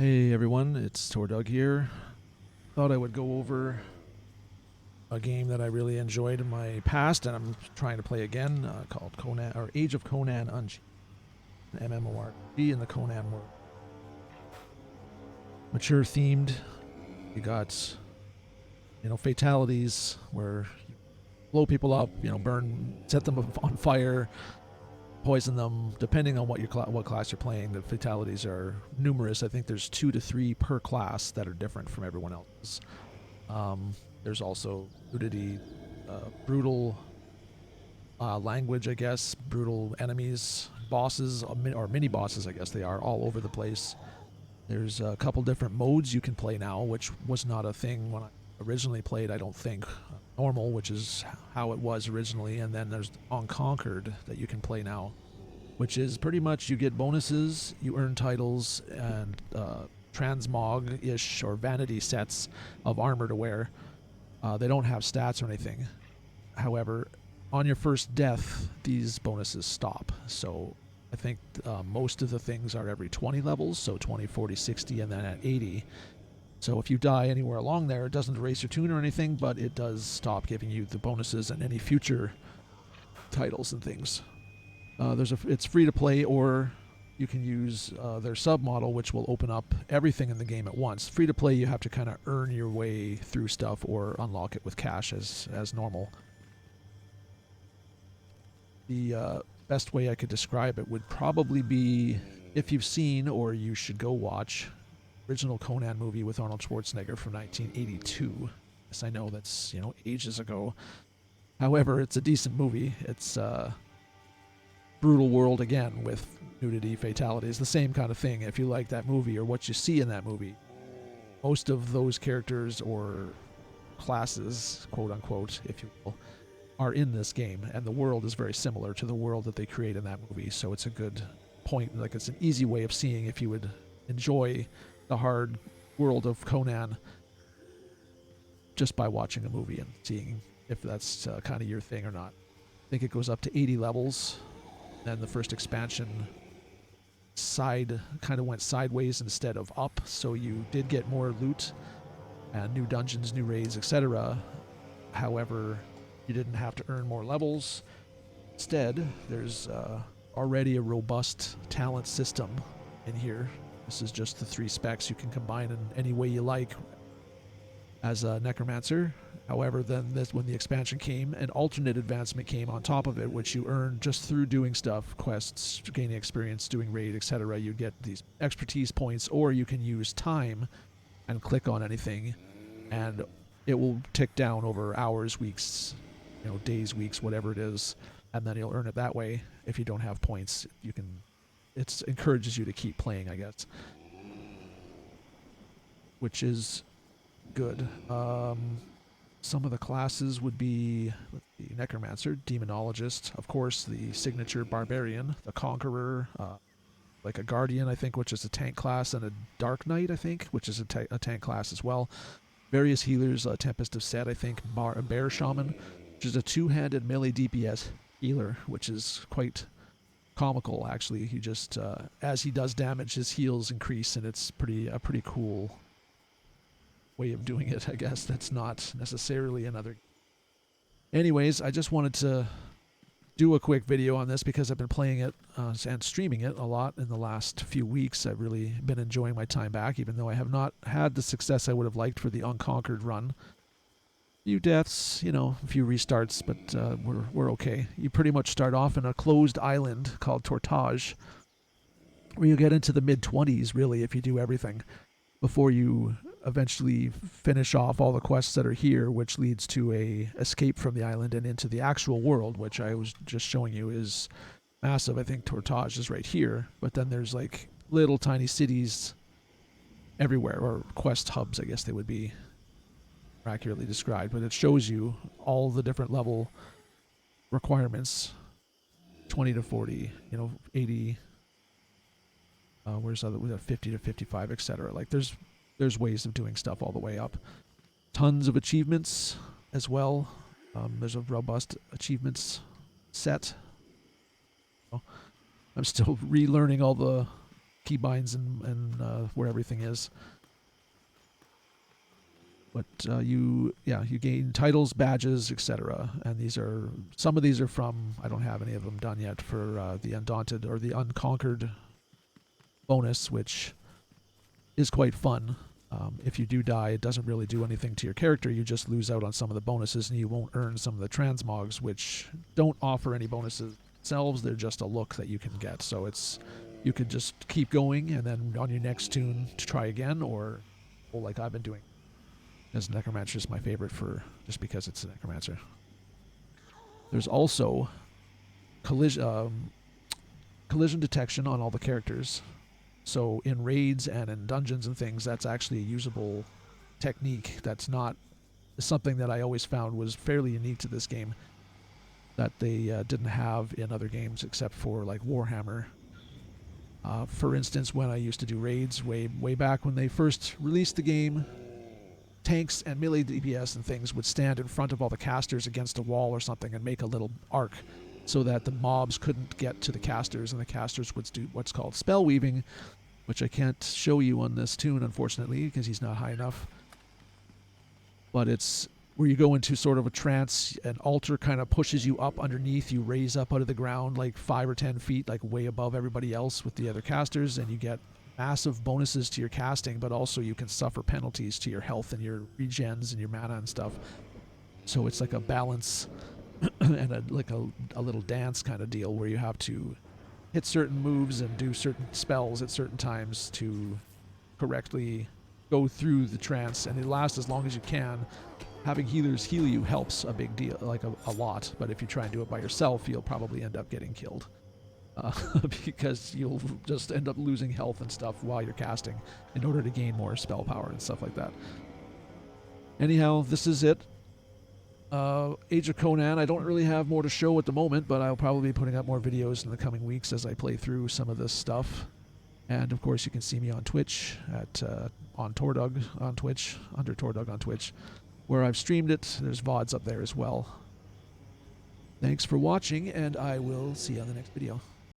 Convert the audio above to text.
Hey everyone, it's Tordug here. Thought I would go over a game that I really enjoyed in my past, and I'm trying to play again, called Conan or Age of Conan Unchained, an MMORPG in the Conan world. Mature themed. You got fatalities where you blow people up, burn, set them on fire, poison them. Depending on what class you're playing, the fatalities are numerous. I think there's 2 to 3 per class that are different from everyone else's. There's also nudity, brutal language, I guess, brutal enemies, bosses, or mini bosses, I guess they are, all over the place. There's a couple different modes you can play now, which was not a thing when I originally played, I don't think. Normal, which is how it was originally, and then there's Unconquered that you can play now, which is pretty much you get bonuses, you earn titles, and transmog-ish or vanity sets of armor to wear. They don't have stats or anything. However, on your first death, these bonuses stop. So I think most of the things are every 20 levels, so 20, 40, 60, and then at 80. So if you die anywhere along there, it doesn't erase your tune or anything, but it does stop giving you the bonuses and any future titles and things. It's free to play, or you can use their sub model, which will open up everything in the game at once. Free to play, you have to kind of earn your way through stuff or unlock it with cash as normal. The best way I could describe it would probably be, if you've seen, or you should go watch, original Conan movie with Arnold Schwarzenegger from 1982. Yes, I know that's ages ago. However, it's a decent movie. It's brutal world again with nudity, fatalities, the same kind of thing. If you like that movie or what you see in that movie, most of those characters or classes, quote unquote, if you will, are in this game, and the world is very similar to the world that they create in that movie. So it's a good point. Like, it's an easy way of seeing if you would enjoy the hard world of Conan just by watching a movie and seeing if that's kind of your thing or not. I think it goes up to 80 levels. Then the first expansion kind of went sideways instead of up, so you did get more loot and new dungeons, new raids, etc. However, you didn't have to earn more levels. Instead, there's already a robust talent system in here. This is just the 3 specs you can combine in any way you like as a necromancer. However, then when the expansion came, an alternate advancement came on top of it, which you earn just through doing stuff, quests, gaining experience, doing raid, etc. You get these expertise points, or you can use time and click on anything, and it will tick down over hours, weeks, days, weeks, whatever it is, and then you'll earn it that way. If you don't have points, it encourages you to keep playing, I guess, which is good. Some of the classes would be the Necromancer, Demonologist, of course, the signature Barbarian, the Conqueror, like a Guardian, I think, which is a tank class, and a Dark Knight, I think, which is a tank class as well. Various healers, Tempest of Set, I think, Bear Shaman, which is a 2-handed melee DPS healer, which is quite comical, actually. He just, as he does damage, his heals increase, and it's a pretty cool way of doing it, I guess. That's not necessarily another. Anyways, I just wanted to do a quick video on this because I've been playing it and streaming it a lot in the last few weeks. I've really been enjoying my time back, even though I have not had the success I would have liked for the Unconquered run. A few deaths, a few restarts, but we're okay. You pretty much start off in a closed island called Tortage, where you get into the mid-20s, really, if you do everything, before you eventually finish off all the quests that are here, which leads to a escape from the island and into the actual world, which I was just showing you is massive. I think Tortage is right here, but then there's like little tiny cities everywhere, or quest hubs, I guess they would be accurately described, but it shows you all the different level requirements, 20 to 40, 80, where's other, we have 50 to 55, etc. Like there's ways of doing stuff all the way up. Tons of achievements as well. There's a robust achievements set. I'm still relearning all the keybinds and where everything is. But you gain titles, badges, etc. And some of these are from, I don't have any of them done yet, for the Undaunted or the Unconquered bonus, which is quite fun. If you do die, it doesn't really do anything to your character. You just lose out on some of the bonuses, and you won't earn some of the transmogs, which don't offer any bonuses themselves. They're just a look that you can get. So you could just keep going, and then on your next tune to try again, or like I've been doing. As Necromancer is my favorite just because it's a Necromancer. There's also collision detection on all the characters. So in raids and in dungeons and things, that's actually a usable technique. That's not something that I always found was fairly unique to this game that they didn't have in other games except for like Warhammer. For instance, when I used to do raids way back when they first released the game, tanks and melee DPS and things would stand in front of all the casters against a wall or something and make a little arc so that the mobs couldn't get to the casters, and the casters would do what's called spell weaving, which I can't show you on this tune, unfortunately, because he's not high enough. But it's where you go into sort of a trance, an altar kind of pushes you up underneath, you raise up out of the ground like 5 or 10 feet, like way above everybody else with the other casters, and you get massive bonuses to your casting, but also you can suffer penalties to your health and your regens and your mana and stuff. So it's like a balance and a little dance kind of deal where you have to hit certain moves and do certain spells at certain times to correctly go through the trance, and it lasts as long as you can. Having healers heal you helps a big deal, like a lot, but if you try and do it by yourself, you'll probably end up getting killed. Because you'll just end up losing health and stuff while you're casting in order to gain more spell power and stuff like that. Anyhow, this is it. Age of Conan, I don't really have more to show at the moment, but I'll probably be putting up more videos in the coming weeks as I play through some of this stuff. And of course you can see me on Twitch at on Tordug on Twitch, under Tordug on Twitch, where I've streamed it. There's VODs up there as well. Thanks for watching, and I will see you on the next video.